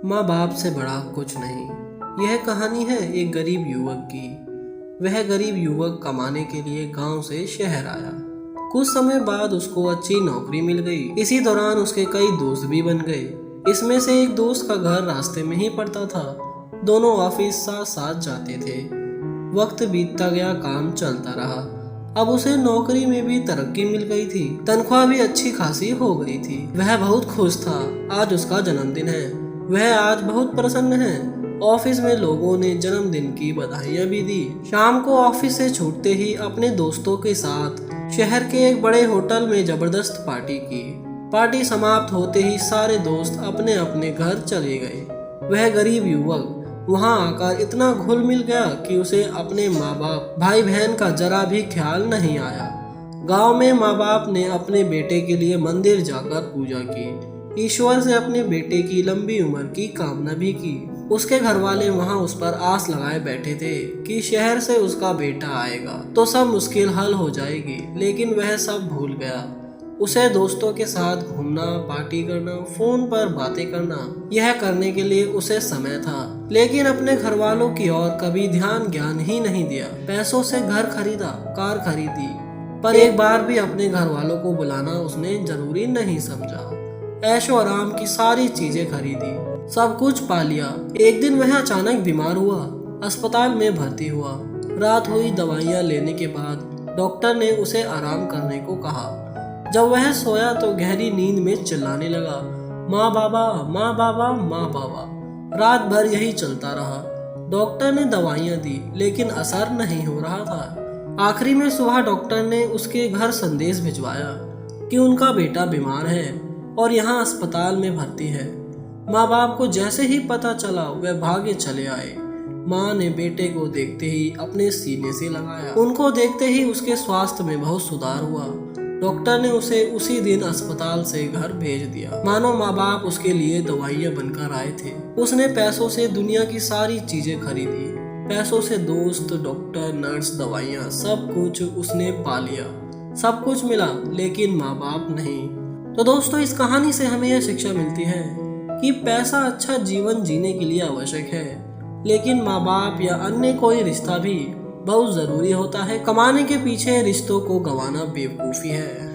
माँ बाप से बड़ा कुछ नहीं। यह कहानी है एक गरीब युवक की। वह गरीब युवक कमाने के लिए गांव से शहर आया। कुछ समय बाद उसको अच्छी नौकरी मिल गई। इसी दौरान उसके कई दोस्त भी बन गए। इसमें से एक दोस्त का घर रास्ते में ही पड़ता था। दोनों ऑफिस साथ साथ जाते थे। वक्त बीतता गया, काम चलता रहा। अब उसे नौकरी में भी तरक्की मिल गई थी। तनख्वाह भी अच्छी खासी हो गई थी। वह बहुत खुश था। आज उसका जन्मदिन है। वह आज बहुत प्रसन्न है। ऑफिस में लोगों ने जन्मदिन की बधाइयां भी दी। शाम को ऑफिस से छूटते ही अपने दोस्तों के साथ शहर के एक बड़े होटल में जबरदस्त पार्टी की। पार्टी समाप्त होते ही सारे दोस्त अपने अपने घर चले गए। वह गरीब युवक वहां आकर इतना घुल मिल गया कि उसे अपने माँ बाप भाई बहन का जरा भी ख्याल नहीं आया। गांव में माँ बाप ने अपने बेटे के लिए मंदिर जाकर पूजा की। ईश्वर से अपने बेटे की लंबी उम्र की कामना भी की। उसके घर वाले वहां उस पर आस लगाए बैठे थे कि शहर से उसका बेटा आएगा तो सब मुश्किल हल हो जाएगी, लेकिन वह सब भूल गया। उसे दोस्तों के साथ घूमना, पार्टी करना, फोन पर बातें करना, यह करने के लिए उसे समय था, लेकिन अपने घर वालों की ओर कभी ध्यान ज्ञान ही नहीं दिया। पैसों से घर खरीदा, कार खरीदी, पर एक बार भी अपने घर वालों को बुलाना उसने जरूरी नहीं समझा। ऐशो आराम की सारी चीजें खरीदी, सब कुछ पा लिया। एक दिन वह अचानक बीमार हुआ, अस्पताल में भर्ती हुआ। रात हुई, दवाइयाँ लेने के बाद डॉक्टर ने उसे आराम करने को कहा। जब वह सोया तो गहरी नींद में चिल्लाने लगा, माँ बाबा, माँ बाबा, माँ बाबा। रात भर यही चलता रहा। डॉक्टर ने दवाइयाँ दी, लेकिन असर नहीं हो रहा था। आखिरी में सुबह डॉक्टर ने उसके घर संदेश भिजवाया कि उनका बेटा बीमार है और यहाँ अस्पताल में भर्ती है। माँ बाप को जैसे ही पता चला वह भागे चले आए। माँ ने बेटे को देखते ही अपने सीने से लगाया। उनको देखते ही उसके स्वास्थ्य में बहुत सुधार हुआ। डॉक्टर ने उसे उसी दिन अस्पताल से घर भेज दिया, मानो माँ बाप उसके लिए दवाइयाँ बनकर आए थे। उसने पैसों से दुनिया की सारी चीजें खरीदी। पैसों से दोस्त, डॉक्टर, नर्स, दवाइयाँ, सब कुछ उसने पा लिया। सब कुछ मिला, लेकिन माँ बाप नहीं। तो दोस्तों, इस कहानी से हमें यह शिक्षा मिलती है कि पैसा अच्छा जीवन जीने के लिए आवश्यक है, लेकिन माँ बाप या अन्य कोई रिश्ता भी बहुत जरूरी होता है। कमाने के पीछे रिश्तों को गंवाना बेवकूफ़ी है।